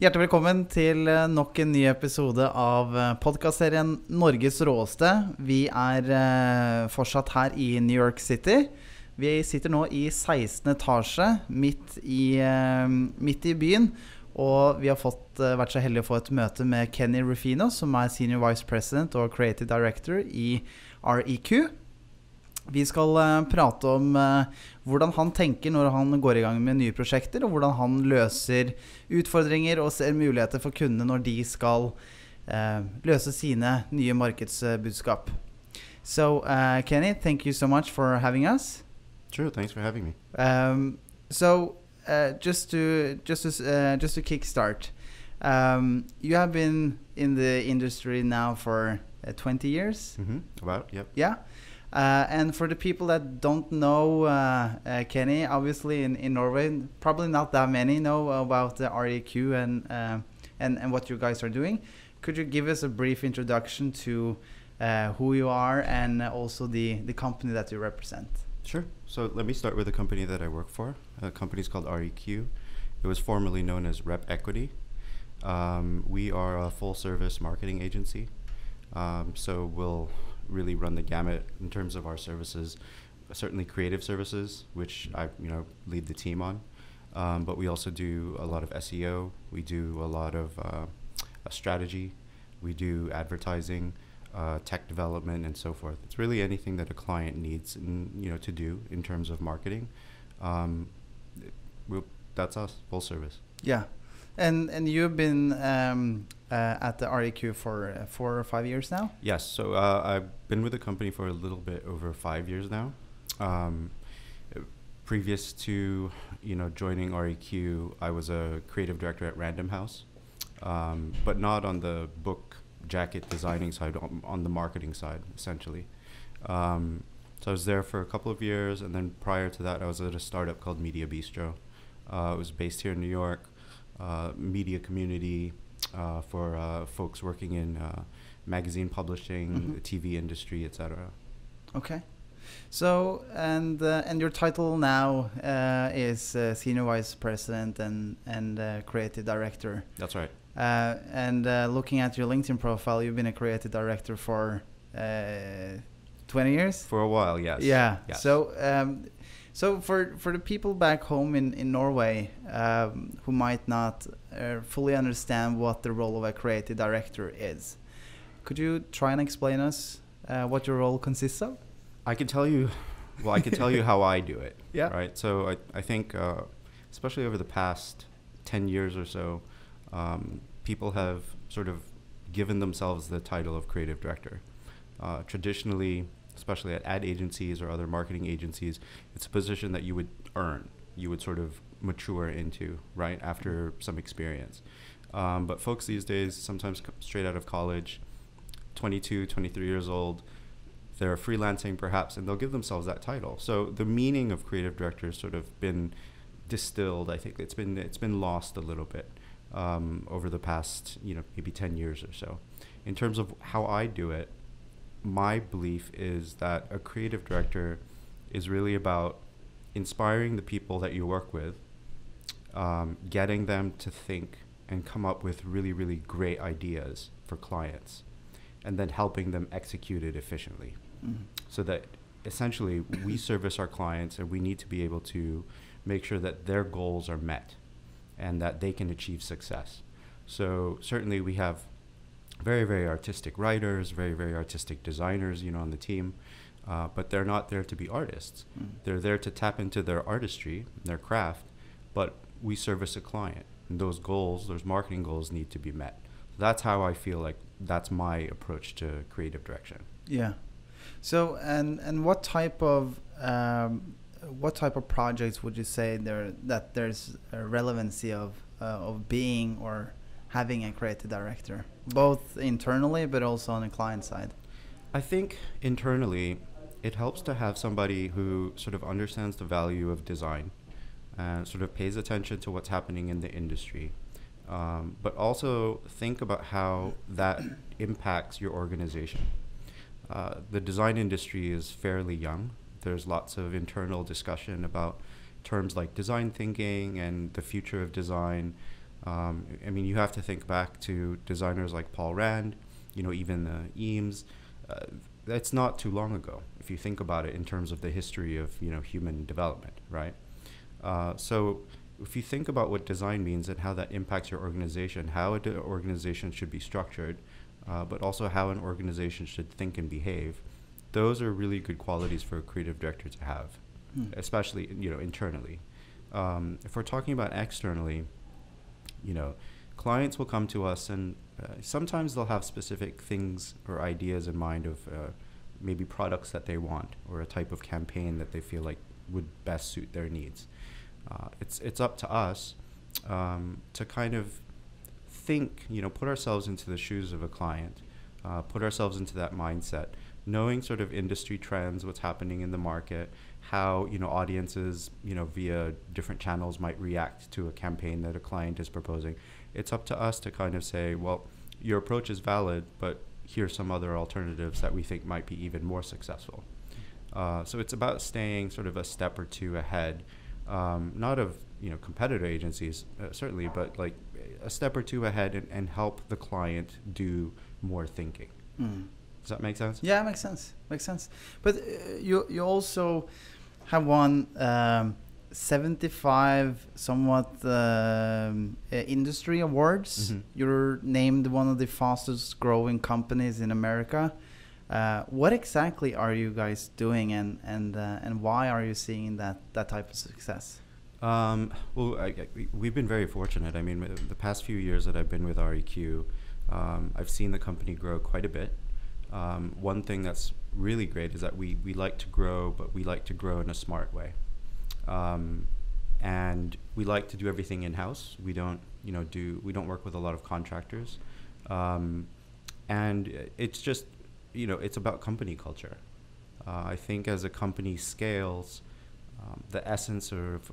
Hjertelig velkommen til nok en ny episode av podcastserien Norges råeste. Vi fortsatt her i New York City. Vi sitter nå i 16. etasje, midt i byen. Og vi har vært så heldige å få et møte med Rufino, som Senior Vice President og Creative Director i REQ. Vi skal prate om hvordan han tenker når han går i gang med nye prosjekter, og hvordan han løser utfordringer og ser muligheter for kundene når de skal løse sine nye markedsbudskap. So, Kenny, thank you so much for having us. Sure, thanks for having me. Just to kickstart, you have been in the industry now for 20 years? About, yep. Yeah. And for the people that don't know Kenny, obviously in Norway, probably not that many know about the REQ and what you guys are doing. Could you give us a brief introduction to who you are and also the company that you represent? Sure. So let me start with the company that I work for. The company is called REQ. It was formerly known as Rep Equity. We are a full-service marketing agency. So we'll really run the gamut in terms of our services, certainly creative services, which I lead the team on, but we also do a lot of SEO, we do a lot of strategy, we do advertising, tech development, and so forth. It's really anything that a client needs to do in terms of marketing. That's us, full service. Yeah. And you've been at the REQ for 4 or 5 years now? Yes, so I've been with the company for a little bit over 5 years now. Previous to joining REQ, I was a creative director at Random House, but not on the book jacket designing side, on the marketing side, essentially. So I was there for a couple of years, and then prior to that, I was at a startup called Media Bistro. It was based here in New York. Media community for folks working in magazine publishing, the TV industry, etc. Okay. So, and your title now is Senior Vice President and Creative Director. That's right. And looking at your LinkedIn profile, you've been a Creative Director for 20 years? For a while, yes. Yeah. Yes. So for the people back home in Norway who might not fully understand what the role of a creative director is, could you try and explain us what your role consists of? I can tell you, I can tell you how I do it. Yeah. Right. So I think, especially over the past 10 years or so, people have sort of given themselves the title of creative director. Traditionally, especially at ad agencies or other marketing agencies, it's a position that you would earn, you would sort of mature into, right, after some experience. But folks these days, sometimes straight out of college, 22, 23 years old, they're freelancing perhaps, and they'll give themselves that title. So the meaning of creative director has sort of been distilled. I think it's been lost a little bit over the past, maybe 10 years or so. In terms of how I do it, my belief is that a creative director is really about inspiring the people that you work with, getting them to think and come up with really, really great ideas for clients, and then helping them execute it efficiently. So that essentially we service our clients, and we need to be able to make sure that their goals are met and that they can achieve success. So certainly we have very, very artistic writers, very, very artistic designers, on the team, but they're not there to be artists. They're there to tap into their artistry, their craft, but we service a client, and those goals, those marketing goals, need to be met. So that's how I feel like that's my approach to creative direction. Yeah. So, and what type of projects would you say that there's a relevancy of being or having a creative director, both internally but also on the client side? I think internally it helps to have somebody who sort of understands the value of design and sort of pays attention to what's happening in the industry, but also think about how that impacts your organization. The design industry is fairly young. There's lots of internal discussion about terms like design thinking and the future of design. I mean, you have to think back to designers like Paul Rand, even Eames. That's not too long ago, if you think about it in terms of the history of, human development, right? So if you think about what design means and how that impacts your organization, how an organization should be structured, but also how an organization should think and behave, those are really good qualities for a creative director to have, especially, internally. If we're talking about externally, clients will come to us and sometimes they'll have specific things or ideas in mind of maybe products that they want or a type of campaign that they feel like would best suit their needs. It's up to us to kind of think, put ourselves into the shoes of a client, put ourselves into that mindset, knowing sort of industry trends, what's happening in the market, how, audiences, via different channels might react to a campaign that a client is proposing. It's up to us to kind of say, well, your approach is valid, but here's some other alternatives that we think might be even more successful. So it's about staying sort of a step or two ahead, not of, competitor agencies, certainly, but like a step or two ahead and help the client do more thinking. Does that make sense? Yeah, it makes sense. Makes sense. But you also have won 75 somewhat industry awards. Mm-hmm. You're named one of the fastest growing companies in America. What exactly are you guys doing, and why are you seeing that type of success? Well, we've been very fortunate. I mean, the past few years that I've been with REQ, I've seen the company grow quite a bit. One thing that's really great is that we like to grow, but we like to grow in a smart way. And we like to do everything in-house. We don't, we don't work with a lot of contractors. And it's just, it's about company culture. I think as a company scales, the essence of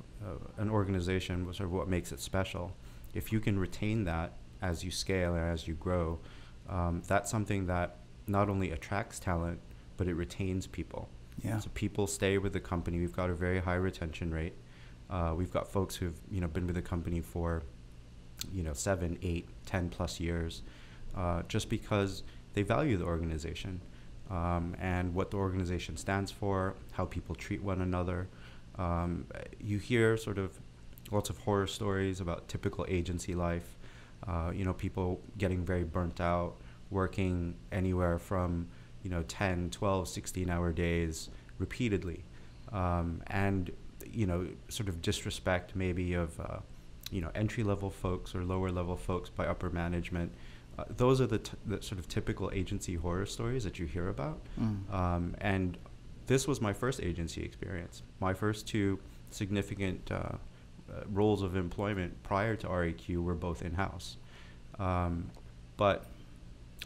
an organization was sort of what makes it special. If you can retain that as you scale and as you grow, that's something that not only attracts talent, but it retains people. Yeah. So people stay with the company. We've got a very high retention rate. We've got folks who've been with the company for 7, 8, 10 plus years, just because they value the organization and what the organization stands for, how people treat one another. You hear sort of lots of horror stories about typical agency life. People getting very burnt out, working anywhere from 10, 12, 16-hour days repeatedly, and sort of disrespect maybe of entry-level folks or lower-level folks by upper management. Those are the sort of typical agency horror stories that you hear about. And this was my first agency experience. My first 2 significant roles of employment prior to REQ were both in-house. But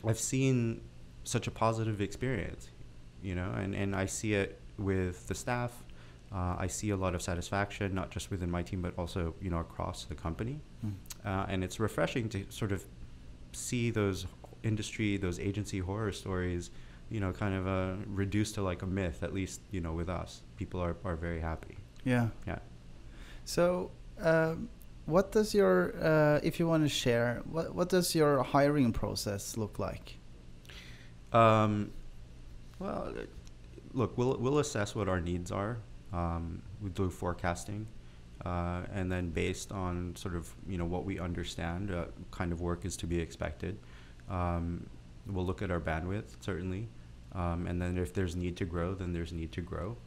I've seen such a positive experience, and I see it with the staff. I see a lot of satisfaction, not just within my team, but also, across the company. And it's refreshing to sort of see those agency horror stories, kind of reduced to like a myth, at least, with us. People are very happy. Yeah. Yeah. So, what does your, if you want to share, what does your hiring process look like? Well, look, we'll assess what our needs are. We do forecasting, and then based on sort of what we understand, kind of work is to be expected. We'll look at our bandwidth, certainly, and then if there's need to grow, then there's need to grow.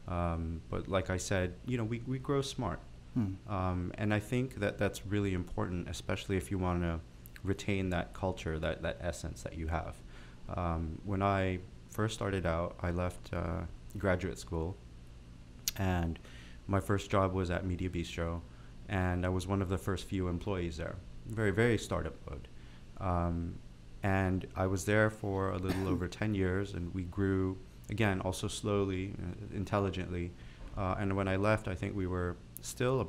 But like I said, we grow smart. And I think that's really important, especially if you want to retain that culture, that essence that you have. When I first started out, I left graduate school, and my first job was at Media Bistro, and I was one of the first few employees there. Very, very startup mode. And I was there for a little over 10 years, and we grew, again, also slowly, intelligently. And when I left, I think we were still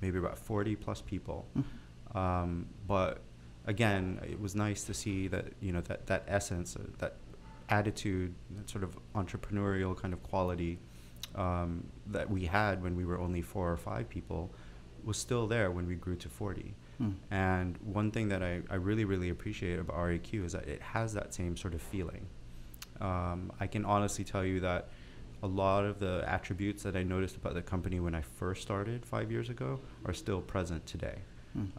maybe about 40 plus people. But again, it was nice to see that, that essence, that attitude, that sort of entrepreneurial kind of quality that we had when we were only 4 or 5 people was still there when we grew to 40. Mm. And one thing that I really, really appreciate about REQ is that it has that same sort of feeling. I can honestly tell you that a lot of the attributes that I noticed about the company when I first started 5 years ago are still present today. Mm.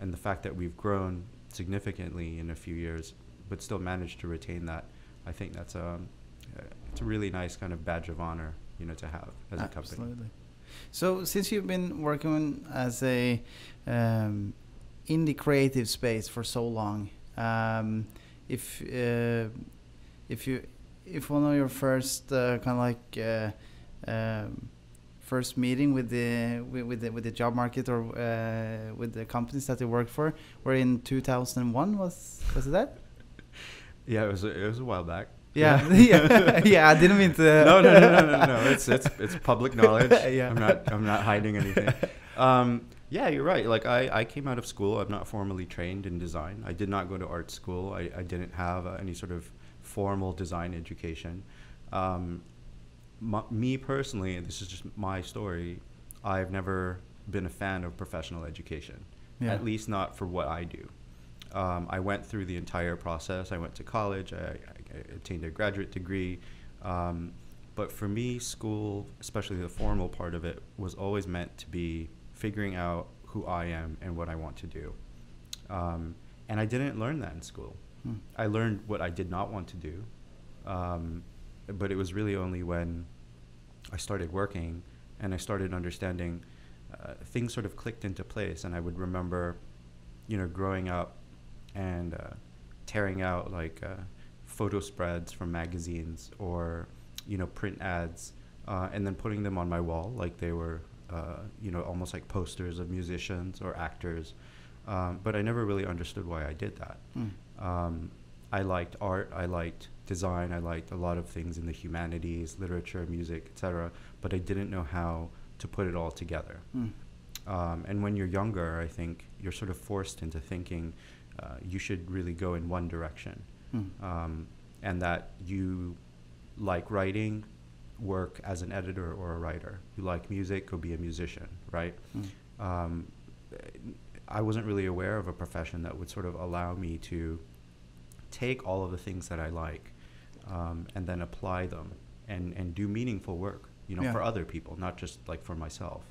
And the fact that we've grown significantly in a few years, but still managed to retain that, I think that's it's a really nice kind of badge of honor, to have as a company. Absolutely. So since you've been working as a in the creative space for so long, if one of your first kind of like first meeting with the job market or with the companies that you worked for were in 2001, was it that? Yeah, it was a while back. Yeah, yeah. I didn't mean to. No. It's public knowledge. Yeah. I'm not hiding anything. Yeah, you're right. Like I came out of school. I'm not formally trained in design. I did not go to art school. I didn't have any sort of formal design education. Me personally, and this is just my story, I've never been a fan of professional education. Yeah. At least not for what I do. I went through the entire process. I went to college. I attained a graduate degree. But for me, school, especially the formal part of it, was always meant to be figuring out who I am and what I want to do. And I didn't learn that in school. I learned what I did not want to do. But it was really only when I started working and I started understanding, things sort of clicked into place. And I would remember, growing up and tearing out like photo spreads from magazines or print ads, and then putting them on my wall like they were almost like posters of musicians or actors, but I never really understood why I did that. I liked art, I liked design, I liked a lot of things in the humanities, literature, music, etc., but I didn't know how to put it all together. And when you're younger, I think you're sort of forced into thinking you should really go in one direction, and that you like writing, work as an editor or a writer. You like music, go be a musician, right? I wasn't really aware of a profession that would sort of allow me to take all of the things that I like, and then apply them and do meaningful work, for other people, not just like for myself.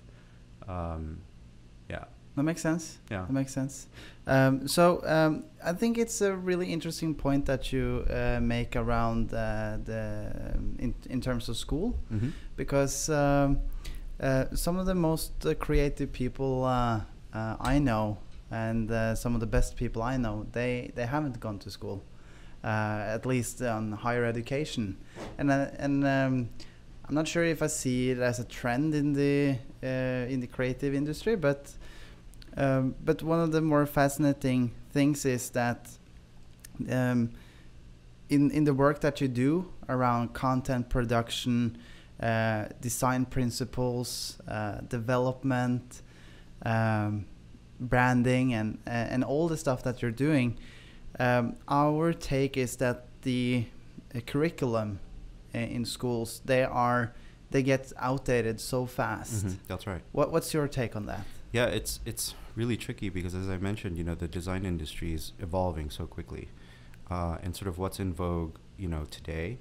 Yeah. That makes sense. Yeah. That makes sense. So I think it's a really interesting point that you make around in terms of school, because some of the most creative people I know, and some of the best people I know, they haven't gone to school, at least on higher education, and I'm not sure if I see it as a trend in the creative industry, but one of the more fascinating things is that in the work that you do around content production, design principles, development, branding, and all the stuff that you're doing, our take is that the curriculum in schools, they get outdated so fast. That's right. What's your take on that? Yeah, it's really tricky because, as I mentioned, the design industry is evolving so quickly, and sort of what's in vogue, today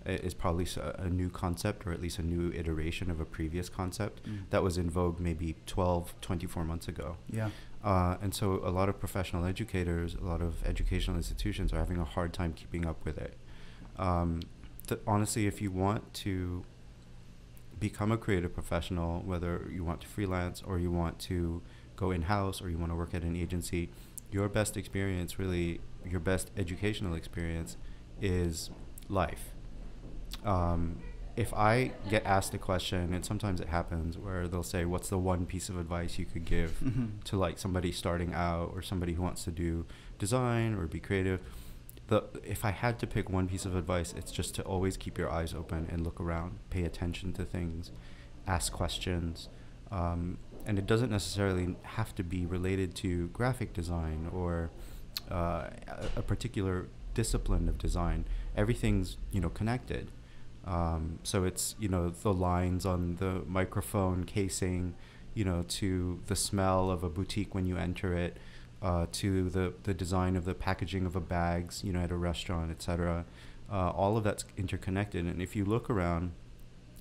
is probably a new concept, or at least a new iteration of a previous concept that was in vogue maybe 12, 24 months ago. Yeah. And so a lot of professional educators, a lot of educational institutions are having a hard time keeping up with it. Honestly, if you want to become a creative professional, whether you want to freelance or you want to go in-house or you want to work at an agency, your best experience, really your best educational experience, is life. If I get asked a question, and sometimes it happens where they'll say, what's the one piece of advice you could give to like somebody starting out or somebody who wants to do design or be creative? If I had to pick one piece of advice, it's just to always keep your eyes open and look around, pay attention to things, ask questions. And it doesn't necessarily have to be related to graphic design or a particular discipline of design. Everything's, connected. So it's, the lines on the microphone casing, to the smell of a boutique when you enter it, to the design of the packaging of a bags, at a restaurant, etc. All of that's interconnected. And if you look around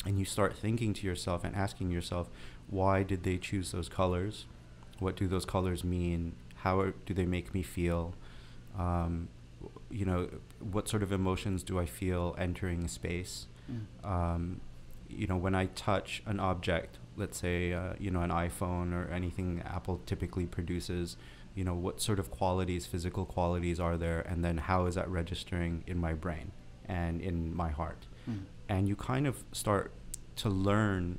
and you start thinking to yourself and asking yourself, why did they choose those colors? What do those colors mean? How do they make me feel? What sort of emotions do I feel entering a space? When I touch an object, let's say, an iPhone or anything Apple typically produces, what sort of qualities, physical qualities are there? And then how is that registering in my brain and in my heart? And you kind of start to learn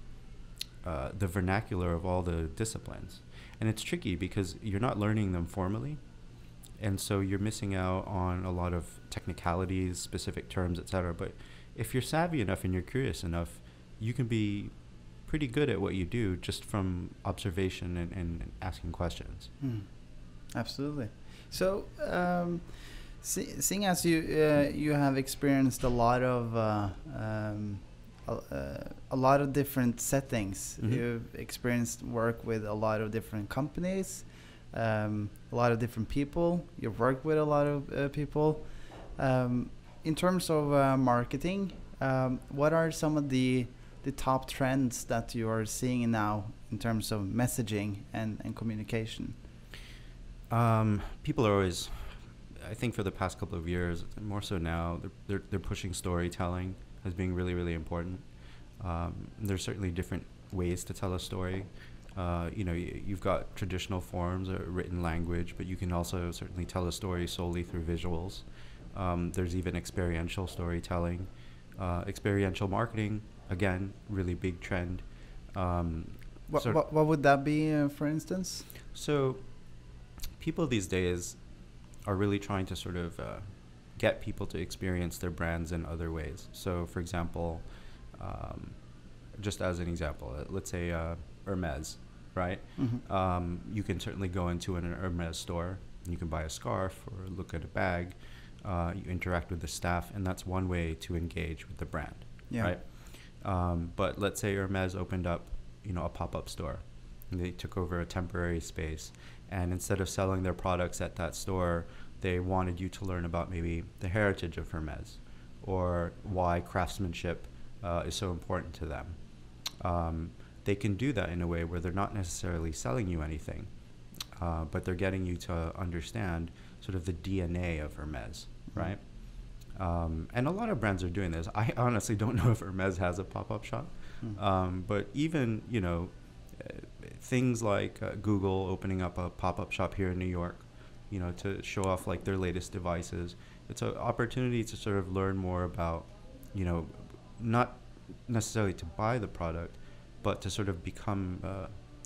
the vernacular of all the disciplines. And it's tricky because you're not learning them formally. And so you're missing out on a lot of technicalities, specific terms, etc. But if you're savvy enough and you're curious enough, you can be pretty good at what you do just from observation and asking questions. Absolutely. So, seeing as you have experienced a lot of different settings, you've experienced work with a lot of different companies, a lot of different people. You've worked with a lot of people. In terms of marketing, what are some of the top trends that you are seeing now in terms of messaging and communication? People are always, I think for the past couple of years, more so now, they're pushing storytelling as being really, really important. There's certainly different ways to tell a story. You've got traditional forms or written language, but you can also certainly tell a story solely through visuals. There's even experiential storytelling. Experiential marketing, again, really big trend. What would that be, for instance? So people these days are really trying to sort of get people to experience their brands in other ways. So, for example, just as an example, let's say Hermes, right? You can certainly go into an Hermes store and you can buy a scarf or look at a bag. You interact with the staff, and that's one way to engage with the brand, right? But let's say Hermes opened up, a pop-up store, and they took over a temporary space, and instead of selling their products at that store, they wanted you to learn about maybe the heritage of Hermes or why craftsmanship is so important to them. They can do that in a way where they're not necessarily selling you anything, but they're getting you to understand sort of the DNA of Hermes, right? And a lot of brands are doing this. I honestly don't know if Hermes has a pop-up shop, but even, things like Google opening up a pop-up shop here in New York, to show off like their latest devices. It's an opportunity to sort of learn more about, not necessarily to buy the product, but to sort of become,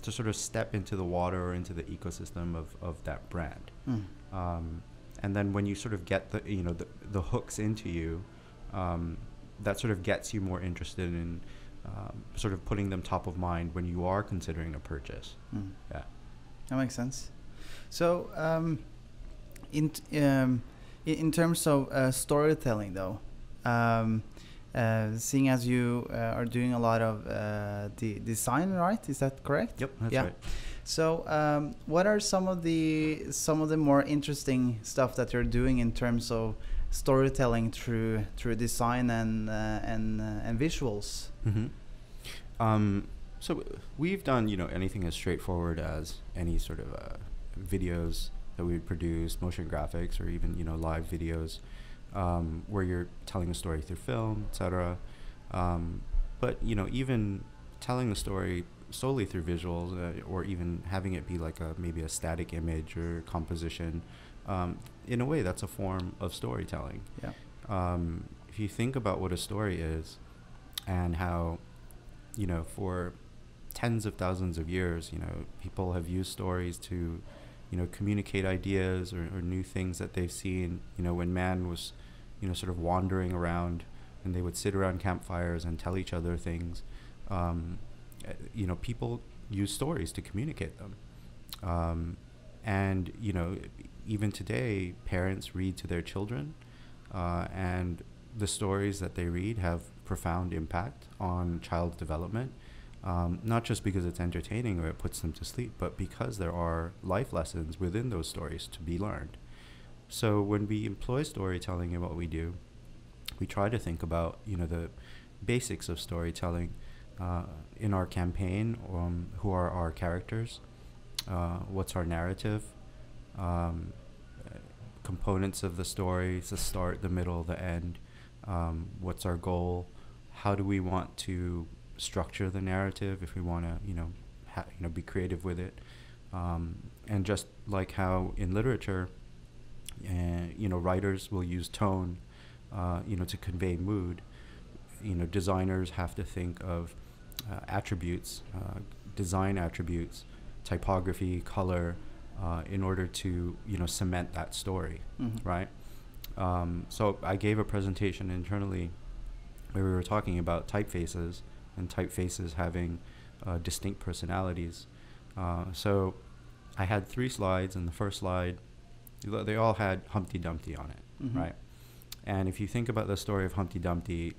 to sort of step into the water or into the ecosystem of that brand. And then when you sort of get the hooks into you, that sort of gets you more interested in sort of putting them top of mind when you are considering a purchase. Yeah, that makes sense. So, in terms of storytelling, though, seeing as you are doing a lot of the design, right? Is that correct? Yep, that's right. So, what are some of the more interesting stuff that you're doing in terms of storytelling through design and visuals? So we've done anything as straightforward as any sort of videos that we would produce, motion graphics, or even live videos where you're telling a story through film, etc. But even telling the story solely through visuals, or even having it be like maybe a static image or composition, in a way that's a form of storytelling. If you think about what a story is and how for tens of thousands of years people have used stories to communicate ideas or new things that they've seen, when man was sort of wandering around, and they would sit around campfires and tell each other things. People use stories to communicate them. And, even today, parents read to their children, and the stories that they read have profound impact on child development. not just because it's entertaining or it puts them to sleep, but because there are life lessons within those stories to be learned. So when we employ storytelling in what we do, we try to think about, the basics of storytelling. In our campaign, who are our characters, what's our narrative, components of the story, the start, the middle, the end, what's our goal, how do we want to structure the narrative if we want to, be creative with it, and just like how in literature, writers will use tone, to convey mood. Designers have to think of attributes, design attributes, typography, color, in order to cement that story, right? So I gave a presentation internally where we were talking about typefaces and typefaces having distinct personalities. So I had 3 slides, and the first slide, they all had Humpty Dumpty on it, right? And if you think about the story of Humpty Dumpty,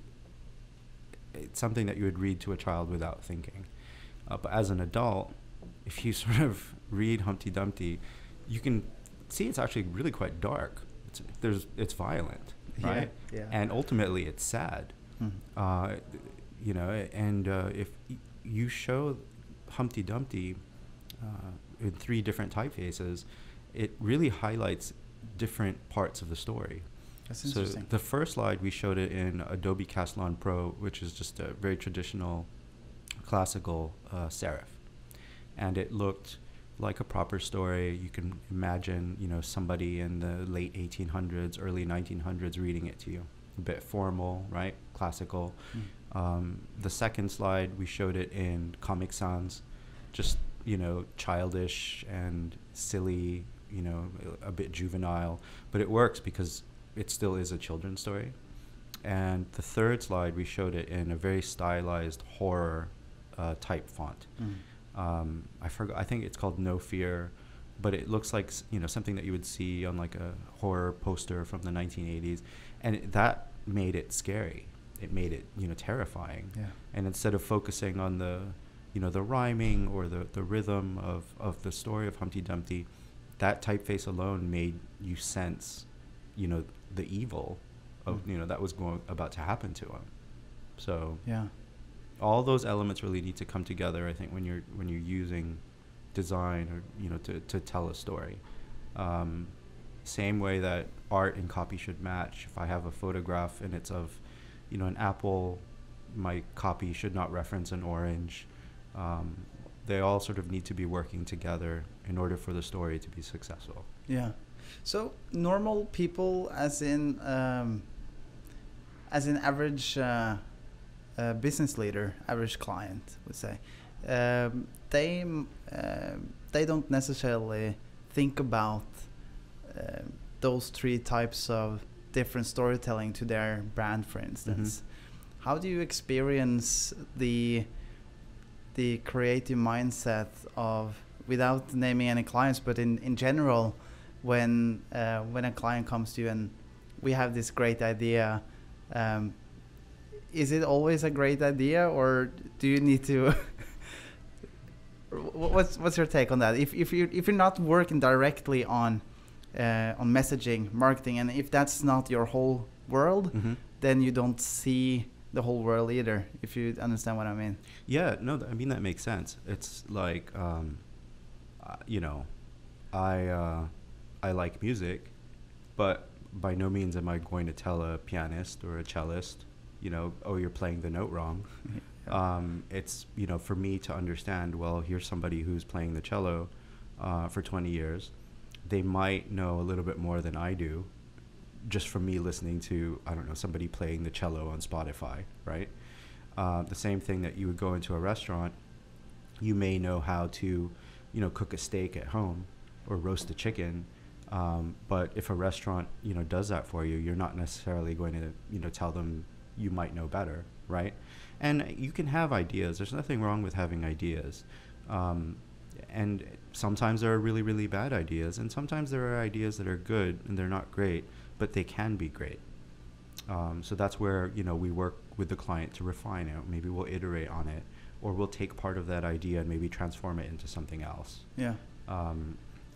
it's something that you would read to a child without thinking. But as an adult, if you sort of read Humpty Dumpty, you can see it's actually really quite dark. It's violent, right? Yeah. And ultimately, it's sad. If you show Humpty Dumpty in 3 different typefaces, it really highlights different parts of the story. That's interesting. So the first slide, we showed it in Adobe Castellan Pro, which is just a very traditional classical serif. And it looked like a proper story. You can imagine, somebody in the late 1800s, early 1900s reading it to you. A bit formal, right? Classical. The second slide, we showed it in Comic Sans, just, childish and silly, a bit juvenile. But it works because it still is a children's story. And the third slide, we showed it in a very stylized horror type font. I think it's called No Fear, but it looks like something that you would see on like a horror poster from the 1980s, and that made it scary. It made it terrifying. Yeah. And instead of focusing on the the rhyming or the rhythm of the story of Humpty Dumpty, that typeface alone made you sense the evil of that was about to happen to him. So yeah, all those elements really need to come together, I think, when you're using design or to tell a story. Same way that art and copy should match. If I have a photograph and it's of an apple, my copy should not reference an orange. They all sort of need to be working together in order for the story to be successful. Yeah. So normal people, as in average business leader, average client, would say, they don't necessarily think about those 3 types of different storytelling to their brand, for instance. How do you experience the creative mindset of, without naming any clients, but in general, when a client comes to you and we have this great idea, is it always a great idea, or do you need to what's your take on that? If you're not working directly on messaging, marketing, and if that's not your whole world, then you don't see the whole world either, if you understand what I mean. Yeah, no, I mean, that makes sense. It's like, I like music, but by no means am I going to tell a pianist or a cellist, oh, you're playing the note wrong. It's, for me to understand, well, here's somebody who's playing the cello for 20 years. They might know a little bit more than I do, just from me listening to, I don't know, somebody playing the cello on Spotify, right? The same thing that you would go into a restaurant, you may know how to, cook a steak at home or roast a chicken. But if a restaurant, does that for you, you're not necessarily going to, tell them you might know better, right? And you can have ideas. There's nothing wrong with having ideas. And sometimes there are really, really bad ideas. And sometimes there are ideas that are good and they're not great, but they can be great. So that's where, we work with the client to refine it. Maybe we'll iterate on it. or we'll take part of that idea and maybe transform it into something else. Yeah.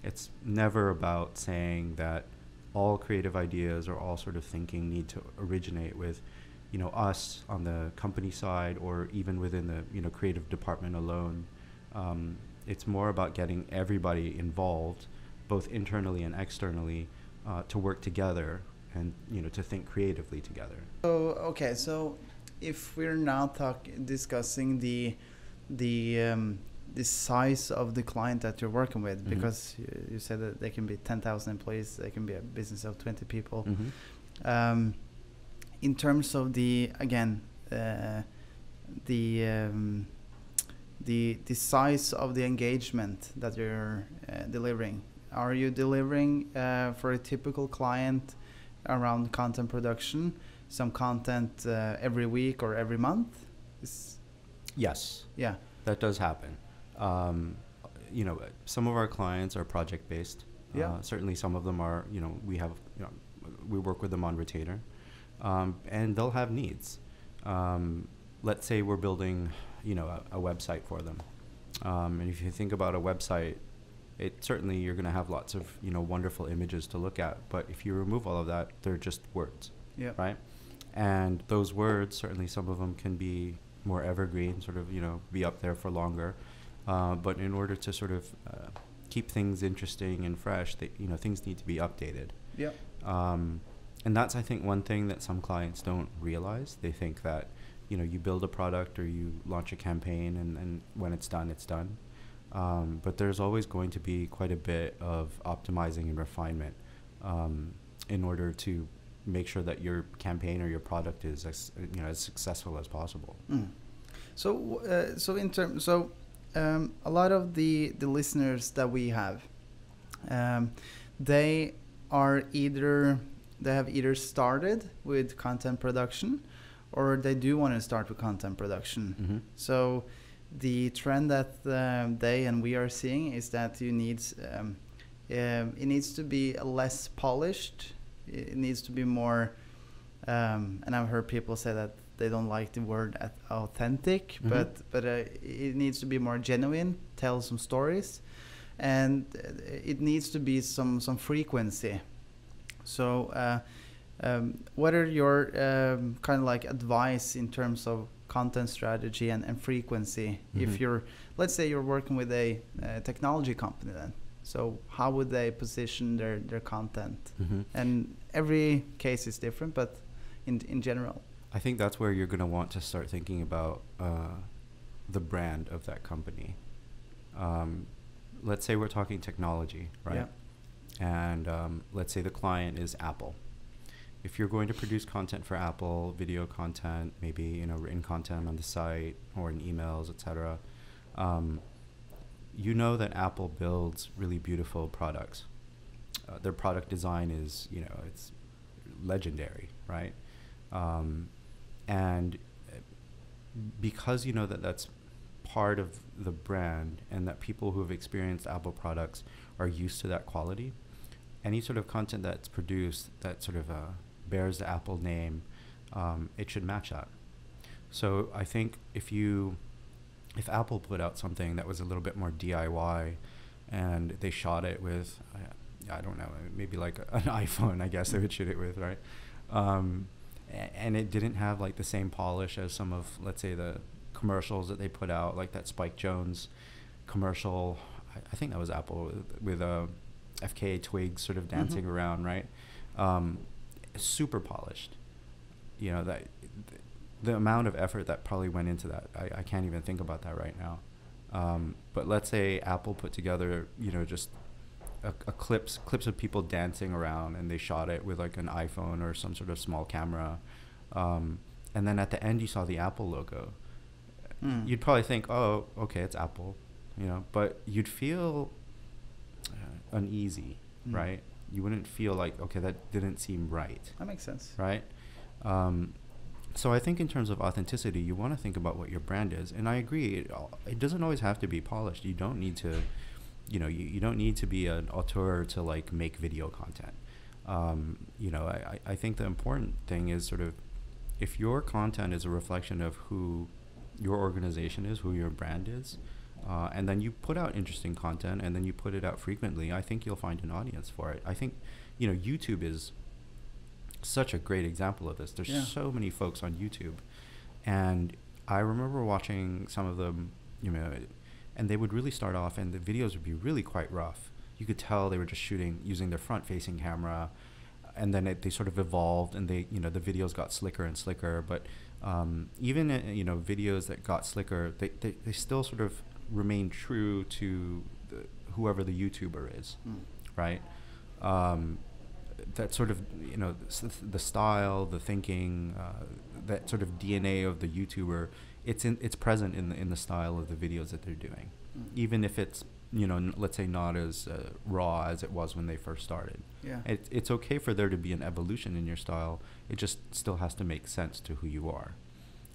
It's never about saying that all creative ideas or all sort of thinking need to originate with, you know, us on the company side or even within the, you know, creative department alone. It's more about getting everybody involved, both internally and externally, to work together and, you know, to think creatively together. So, okay, so if we're now discussing the size of the client that you're working with, Mm-hmm. because you said that they can be 10,000 employees, they can be a business of 20 people. Mm-hmm. In terms of the size of the engagement that you're delivering, are you delivering for a typical client around content production, some content every week or every month? Yes. Yeah. That does happen. You know, some of our clients are project-based. Yeah. Certainly some of them are, you know, we work with them on retainer. And they'll have needs. Let's say we're building, you know, a website for them. And if you think about a website, certainly you're going to have lots of, you know, wonderful images to look at. But if you remove all of that, they're just words, Yeah. right? And those words, certainly some of them can be more evergreen, sort of, you know, be up there for longer. But in order to sort of keep things interesting and fresh, you know, things need to be updated. Yeah. And that's, I think, one thing that some clients don't realize. They think that, you know, you build a product or you launch a campaign and when it's done, it's done. But there's always going to be quite a bit of optimizing and refinement in order to make sure that your campaign or your product is as successful as possible. So a lot of the listeners that we have, they have either started with content production or they do want to start with content production. Mm-hmm. So the trend that they and we are seeing is that it needs to be less polished. It needs to be more, and I've heard people say that they don't like the word authentic, Mm-hmm. but it needs to be more genuine, tell some stories, and it needs to be some frequency. So what are your kind of like advice in terms of content strategy and frequency? Mm-hmm. If let's say you're working with a technology company then, so how would they position their content? Mm-hmm. And every case is different, but in general. I think that's where you're going to want to start thinking about the brand of that company. Let's say we're talking technology, right? Yeah. And let's say the client is Apple. If you're going to produce content for Apple, video content, maybe, you know, written content on the site or in emails, etc., you know that Apple builds really beautiful products. Their product design is, you know, it's legendary, right? And because you know that that's part of the brand and that people who have experienced Apple products are used to that quality, any sort of content that's produced that sort of bears the Apple name, it should match that. So I think if Apple put out something that was a little bit more DIY and they shot it with, I don't know, maybe like an iPhone, I guess they would shoot it with, right? And it didn't have like the same polish as some of, let's say, the commercials that they put out, like that Spike Jonze commercial. I think that was Apple with FKA Twigs sort of dancing Mm-hmm. around, right? Super polished. You know, that the amount of effort that probably went into that, I can't even think about that right now. But let's say Apple put together, you know, just a clips of people dancing around, and they shot it with like an iPhone or some sort of small camera, and then at the end you saw the Apple logo. You'd probably think, oh, okay, it's Apple, you know, but you'd feel uneasy, right? You wouldn't feel like, okay, that didn't seem right. That makes sense. Right? So I think in terms of authenticity, you want to think about what your brand is. And I agree, it doesn't always have to be polished. You don't need to, you know, you don't need to be an auteur to like make video content. You know, I think the important thing is sort of, if your content is a reflection of who your organization is, who your brand is, and then you put out interesting content, and then you put it out frequently, I think you'll find an audience for it. I think, YouTube is such a great example of this. There's so many folks on YouTube, and I remember watching some of them, and they would really start off, and the videos would be really quite rough. You could tell they were just shooting using their front-facing camera, and then they sort of evolved, and the videos got slicker and slicker. But even videos that got slicker, they still sort of remain true to whoever the YouTuber is, right? That sort of the style, the thinking, that sort of DNA of the YouTuber, it's present in the style of the videos that they're doing, even if it's let's say not as raw as it was when they first started. Yeah, it's okay for there to be an evolution in your style. It just still has to make sense to who you are.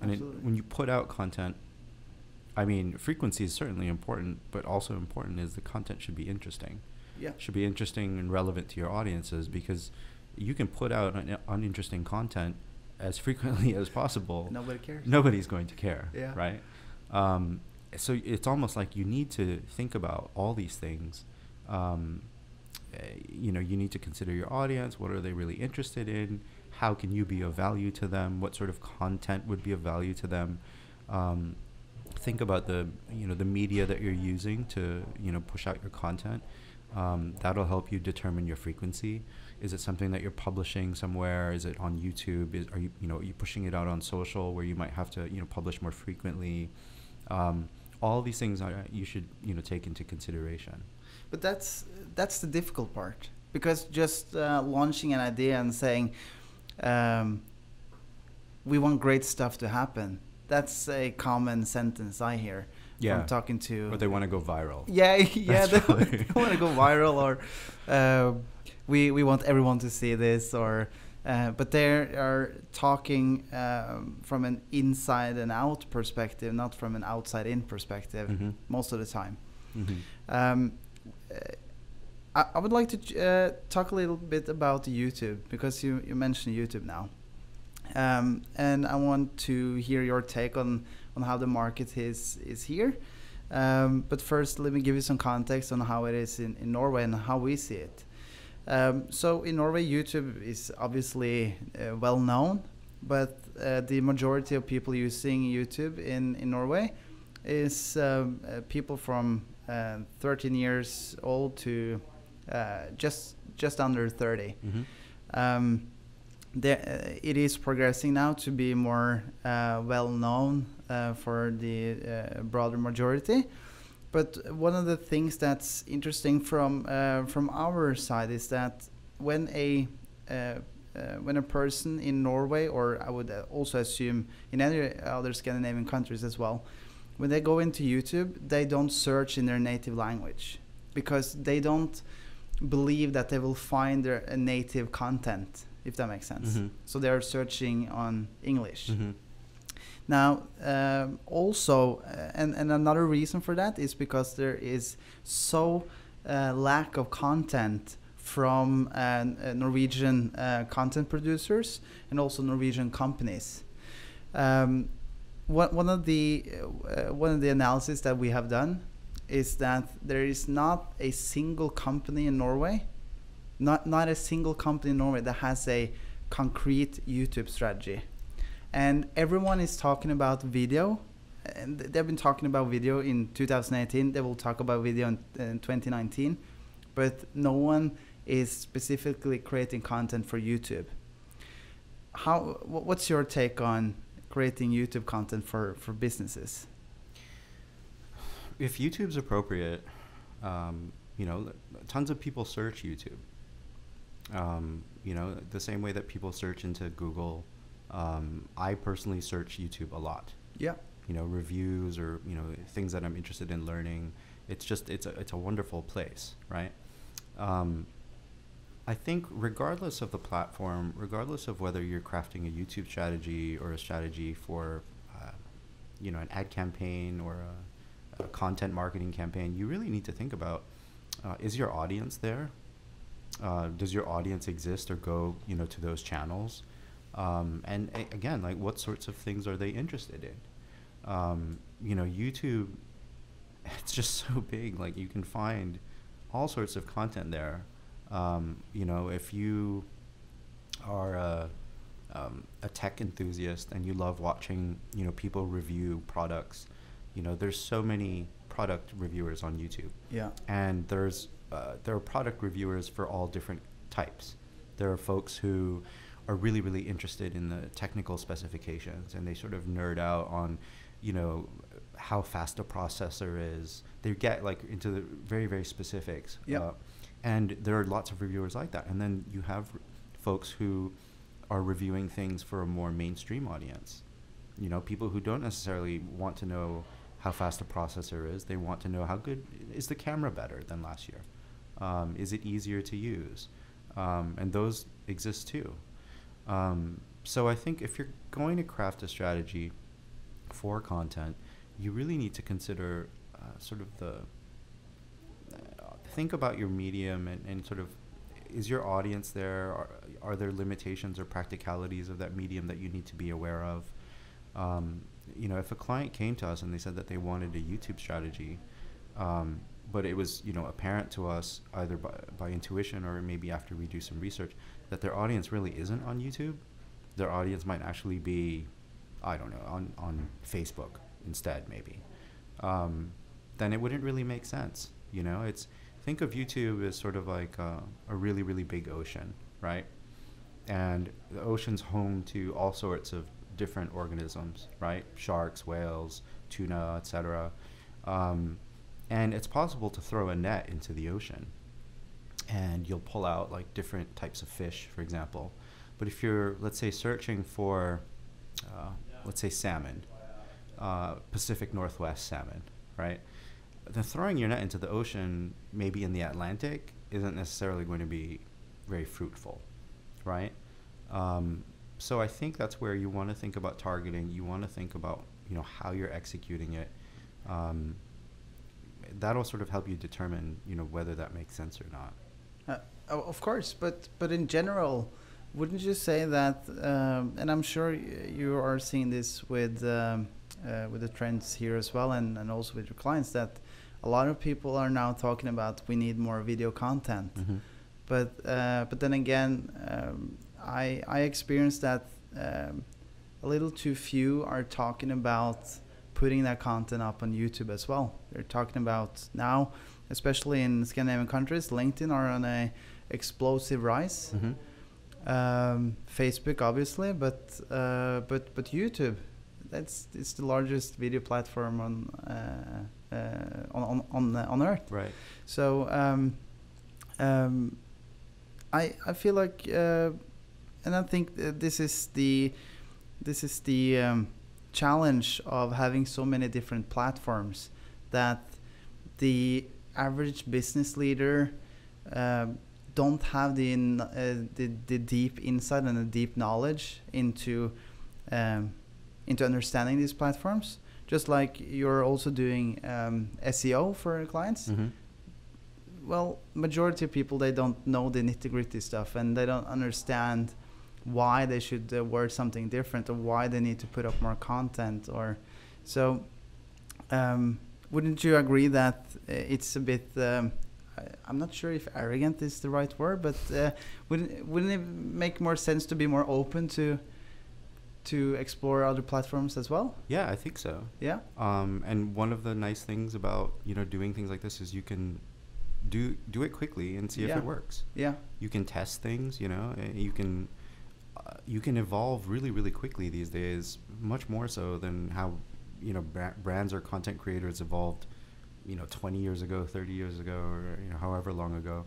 And when you put out content, I mean, frequency is certainly important, but also important is the content should be interesting. Yeah, should be interesting and relevant to your audiences, because you can put out uninteresting content as frequently as possible. Nobody cares. Nobody's going to care. Yeah. Right. So it's almost like you need to think about all these things. You need to consider your audience. What are they really interested in? How can you be of value to them? What sort of content would be of value to them? Think about the media that you're using to push out your content. That'll help you determine your frequency. Is it something that you're publishing somewhere? Is it on YouTube? Are you pushing it out on social where you might have to publish more frequently? All these things you should take into consideration. But that's the difficult part, because just launching an idea and saying we want great stuff to happen, that's a common sentence I hear. Yeah. From talking to. But they want to go viral. Yeah, they want to go viral, or we want everyone to see this, or but they are talking from an inside and out perspective, not from an outside in perspective, most of the time. I would like to talk a little bit about YouTube, because you mentioned YouTube now, and I want to hear your take on how the market is here. But first, let me give you some context on how it is in Norway and how we see it. So in Norway, YouTube is obviously well known, but the majority of people using YouTube in Norway is people from 13 years old to just under 30. It is progressing now to be more well known for the broader majority. But one of the things that's interesting from our side is that when a person in Norway, or I would also assume in any other Scandinavian countries as well, when they go into YouTube, they don't search in their native language, because they don't believe that they will find their native content, if that makes sense. So they're searching on English. Now, also, and another reason for that is because there is so lack of content from Norwegian content producers and also Norwegian companies. One of the analysis that we have done is that there is not a single company in Norway, not a single company in Norway that has a concrete YouTube strategy. And everyone is talking about video, and they've been talking about video in 2018. They will talk about video in 2019, but no one is specifically creating content for YouTube. What's your take on creating YouTube content for businesses? If YouTube's appropriate, tons of people search YouTube. The same way that people search into Google. I personally search YouTube a lot. Yeah. Reviews or things that I'm interested in learning. It's a wonderful place, right? I think regardless of the platform, regardless of whether you're crafting a YouTube strategy or a strategy for an ad campaign or a content marketing campaign, you really need to think about is your audience there? Does your audience exist or go to those channels? And again, like, what sorts of things are they interested in? YouTube, it's just so big. Like, you can find all sorts of content there. If you are a tech enthusiast and you love watching, people review products, there's so many product reviewers on YouTube. Yeah. And there are product reviewers for all different types. There are folks who are really, really interested in the technical specifications, and they sort of nerd out on, how fast a processor is. They get like into the very, very specifics. Yeah. And there are lots of reviewers like that. And then you have folks who are reviewing things for a more mainstream audience. People who don't necessarily want to know how fast a processor is. They want to know, how good is the camera, better than last year? Is it easier to use? And those exist too. So I think if you're going to craft a strategy for content, you really need to consider think about your medium and sort of, is your audience there? Are there limitations or practicalities of that medium that you need to be aware of? If a client came to us and they said that they wanted a YouTube strategy, but it was, apparent to us either by intuition or maybe after we do some research that their audience really isn't on YouTube, their audience might actually be, I don't know, on Facebook instead, maybe, then it wouldn't really make sense. Think of YouTube as sort of like a really, really big ocean, right? And the ocean's home to all sorts of different organisms, right? Sharks, whales, tuna, etc. And it's possible to throw a net into the ocean and you'll pull out like different types of fish, for example. But if you're, let's say, searching for, let's say, salmon, Pacific Northwest salmon, right? Then throwing your net into the ocean, maybe in the Atlantic, isn't necessarily going to be very fruitful, right? So I think that's where you want to think about targeting. You want to think about, how you're executing it. That'll sort of help you determine, whether that makes sense or not. Of course, but in general, wouldn't you say that? And I'm sure you are seeing this with the trends here as well, and also with your clients, that a lot of people are now talking about we need more video content. Mm-hmm. But then again, I experienced that a little too few are talking about putting that content up on YouTube as well. They're talking about now, especially in Scandinavian countries, LinkedIn are on a explosive rise. Mm-hmm. Facebook, obviously, but YouTube, it's the largest video platform on Earth. Right. So I feel like, and I think this is the challenge of having so many different platforms, that the average business leader don't have the deep insight and the deep knowledge into understanding these platforms. Just like you're also doing SEO for clients. Mm-hmm. Well, majority of people, they don't know the nitty-gritty stuff, and they don't understand why they should word something different, or why they need to put up more content. Or so wouldn't you agree that it's a bit I'm not sure if arrogant is the right word, but wouldn't it make more sense to be more open to explore other platforms as well? Yeah, I think so. Yeah. And one of the nice things about doing things like this is you can do it quickly and see if it works. Yeah. You can test things. You can evolve really, really quickly these days, much more so than how brands or content creators evolved 20 years ago, 30 years ago, or however long ago.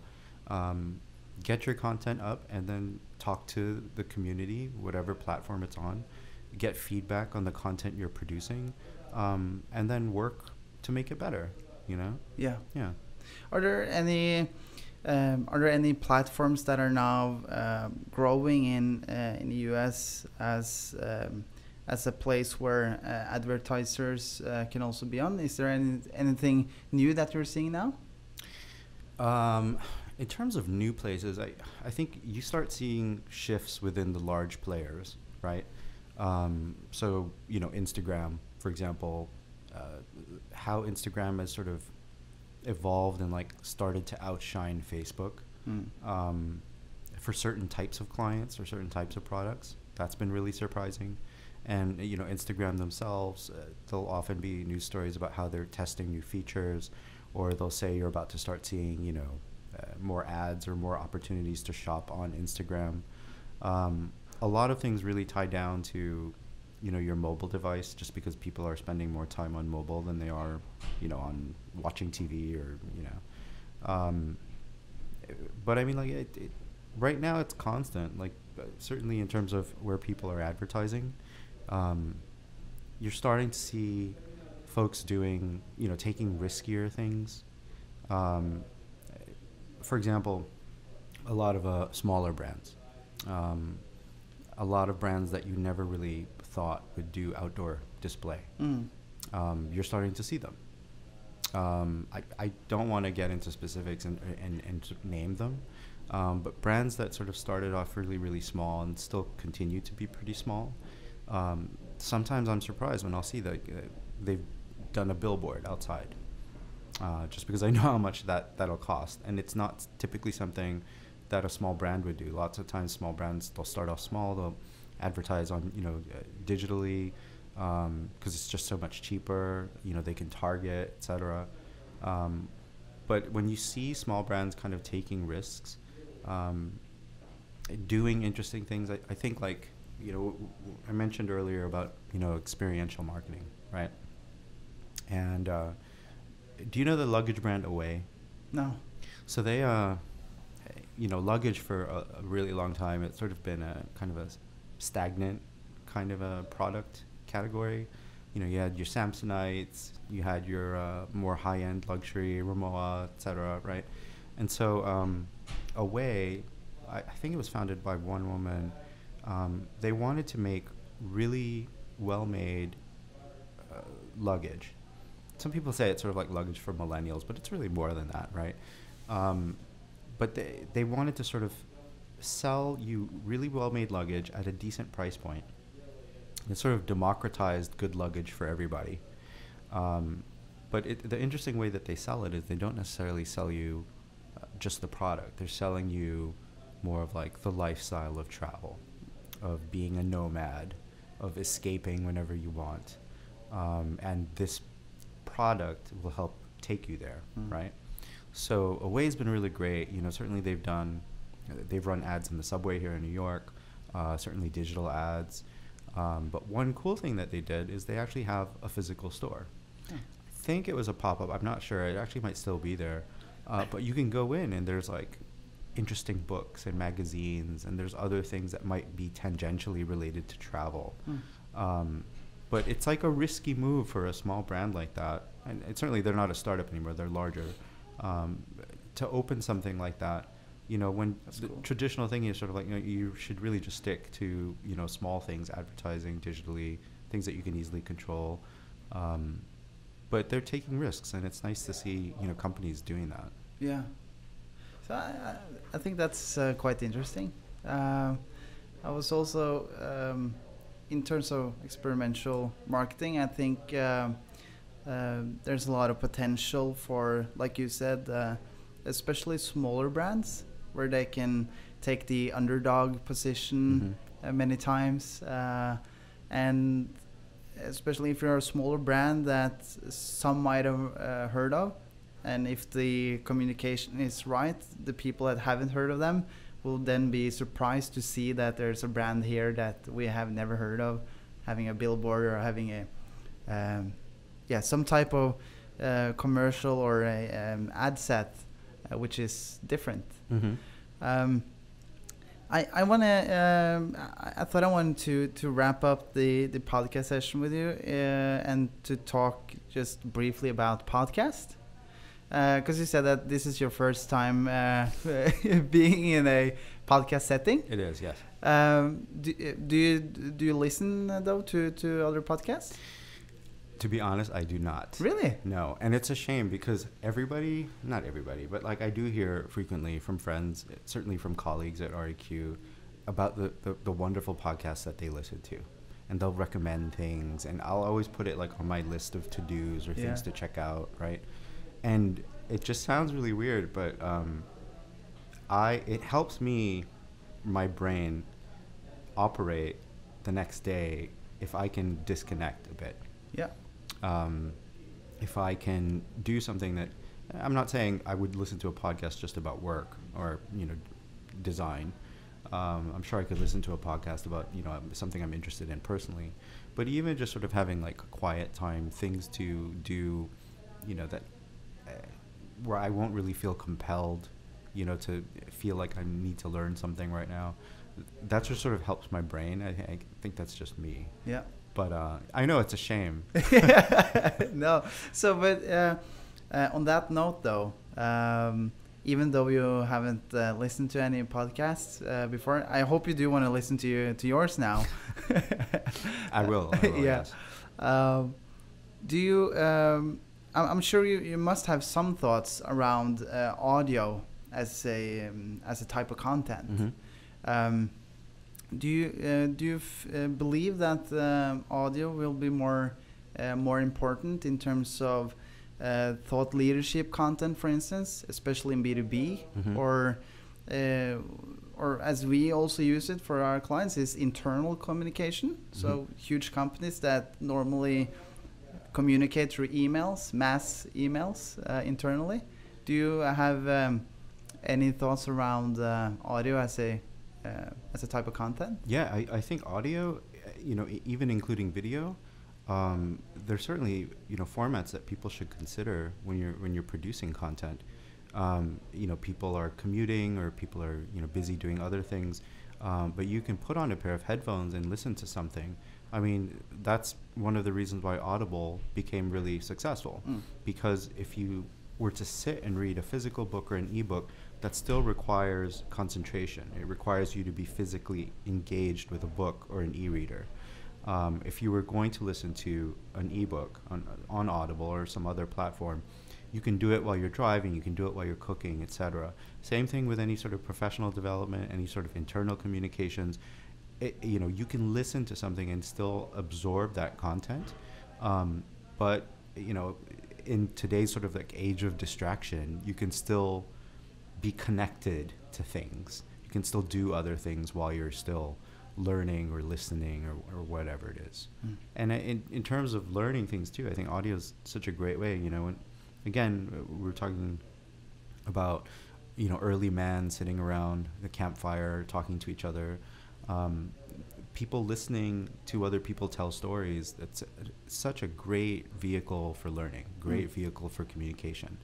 Get your content up and then talk to the community, whatever platform it's on. Get feedback on the content you're producing, and then work to make it better. Yeah. Yeah. Are there any platforms that are now growing in the US as a place where advertisers can also be on? Is there anything new that you're seeing now? In terms of new places, I think you start seeing shifts within the large players, right? So Instagram, for example, how Instagram has sort of evolved and like started to outshine Facebook for certain types of clients or certain types of products. That's been really surprising. And, you know, Instagram themselves, there'll often be news stories about how they're testing new features, or they'll say you're about to start seeing, you know, more ads or more opportunities to shop on Instagram. A lot of things really tie down to, you know, your mobile device, just because people are spending more time on mobile than they are, you know, on watching TV or, you know. But I mean, like, right now it's constant, like, certainly in terms of where people are advertising. You're starting to see folks doing, you know, taking riskier things. For example, a lot of smaller brands. A lot of brands that you never really thought would do outdoor display. You're starting to see them. I don't want to get into specifics and name them, but brands that sort of started off really, really small and still continue to be pretty small. Sometimes I'm surprised when I'll see that they've done a billboard outside, just because I know how much that'll cost. And it's not typically something that a small brand would do. Lots of times small brands, they'll start off small, they'll advertise on, you know, digitally, because it's just so much cheaper, you know, they can target, etc. But when you see small brands kind of taking risks, doing interesting things, I think, like, you know, I mentioned earlier about, you know, experiential marketing, right? And do you know the luggage brand Away? No. So they, you know, luggage for a really long time, it's sort of been a kind of a stagnant kind of a product category. You know, you had your Samsonites, you had your more high-end luxury, Rimowa, etc., right? And so Away, I think it was founded by one woman. They wanted to make really well-made luggage. Some people say it's sort of like luggage for millennials, but it's really more than that, right? But they wanted to sort of sell you really well-made luggage at a decent price point. It sort of democratized good luggage for everybody. But the interesting way that they sell it is they don't necessarily sell you just the product. They're selling you more of like the lifestyle of travel, of being a nomad, of escaping whenever you want. And this product will help take you there, right? So Away's been really great. You know, certainly they've run ads in the subway here in New York, certainly digital ads. But one cool thing that they did is they actually have a physical store. I think it was a pop-up. I'm not sure. It actually might still be there. But you can go in and there's like interesting books and magazines, and there's other things that might be tangentially related to travel. But it's like a risky move for a small brand like that. And certainly they're not a startup anymore. They're larger. To open something like that, you know, when the traditional thing is sort of like, you know, you should really just stick to, you know, small things, advertising digitally, things that you can easily control. But they're taking risks, and it's nice to see, you know, companies doing that. Yeah. So I think that's quite interesting. I was also, in terms of experiential marketing, I think there's a lot of potential for, like you said, especially smaller brands, where they can take the underdog position many times. And especially if you're a smaller brand that some might have heard of, and if the communication is right, the people that haven't heard of them will then be surprised to see that there's a brand here that we have never heard of, having a billboard or having a some type of commercial or a ad set, which is different. I want to. I thought I wanted to wrap up the podcast session with you and to talk just briefly about podcast, because you said that this is your first time being in a podcast setting. It is, yes. Do you listen though to other podcasts? To be honest, I do not. Really? No. And it's a shame because not everybody, but like I do hear frequently from friends, certainly from colleagues at REQ, about the wonderful podcasts that they listen to. and they'll recommend things, and I'll always put it like on my list of to-dos or things to check out, right? And it just sounds really weird, but it helps me, my brain, operate the next day if I can disconnect a bit. Yeah. If I can do something that, I'm not saying I would listen to a podcast just about work or, design. I'm sure I could listen to a podcast about, something I'm interested in personally. But even just sort of having like a quiet time, things to do, that where I won't really feel compelled, to feel like I need to learn something right now. That just sort of helps my brain. I think that's just me. Yeah. But I know it's a shame. No. So, but on that note, though, even though you haven't listened to any podcasts before, I hope you do want to listen to yours now. I will. Yeah. Yes. Do you? I'm sure you must have some thoughts around audio as a type of content. Mm-hmm. Do you believe that audio will be more important in terms of thought leadership content, for instance, especially in B2B, mm-hmm. or as we also use it for our clients, is internal communication? Mm-hmm. So huge companies that normally communicate through emails, mass emails internally. Do you have any thoughts around audio as a type of content? Yeah, I think audio, even including video, there's certainly formats that people should consider when you're producing content. People are commuting or people are busy doing other things, but you can put on a pair of headphones and listen to something. I mean, that's one of the reasons why Audible became really successful, because if you were to sit and read a physical book or an ebook, that still requires concentration. It requires you to be physically engaged with a book or an e-reader. If you were going to listen to an ebook on Audible or some other platform, you can do it while you're driving, you can do it while you're cooking, etc. Same thing with any sort of professional development, any sort of internal communications. You can listen to something and still absorb that content. But in today's sort of like age of distraction, you can still be connected to things. You can still do other things while you're still learning or listening or whatever it is. And in terms of learning things too, I think audio is such a great way. Again, we were talking about early man sitting around the campfire talking to each other. People listening to other people tell stories, that's such a great vehicle for learning, great vehicle for communication.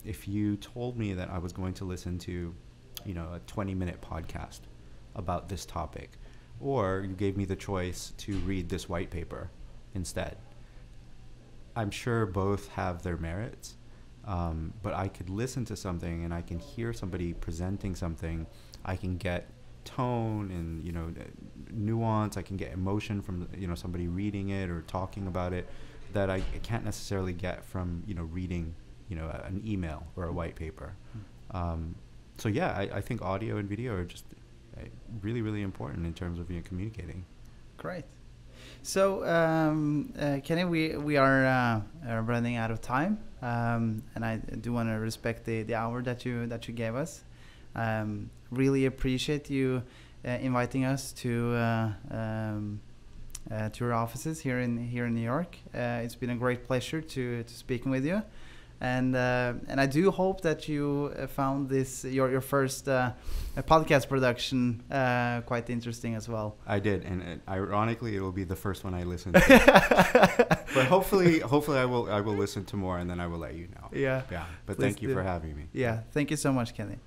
If you told me that I was going to listen to a 20-minute podcast about this topic, or you gave me the choice to read this white paper instead, I'm sure both have their merits, but I could listen to something and I can hear somebody presenting something. I can get tone and nuance. I can get emotion from somebody reading it or talking about it that I can't necessarily get from reading an email or a white paper. So yeah, I think audio and video are just really, really important in terms of communicating. Great. So Kenny, we are running out of time, and I do want to respect the hour that you gave us. Really appreciate you inviting us to your offices here in New York. It's been a great pleasure to speaking with you, and I do hope that you found this your first podcast production quite interesting as well. I did, and ironically, it will be the first one I listened to. But hopefully I will listen to more, and then I will let you know. Yeah. But Please thank you for having me. Yeah, thank you so much, Kenny.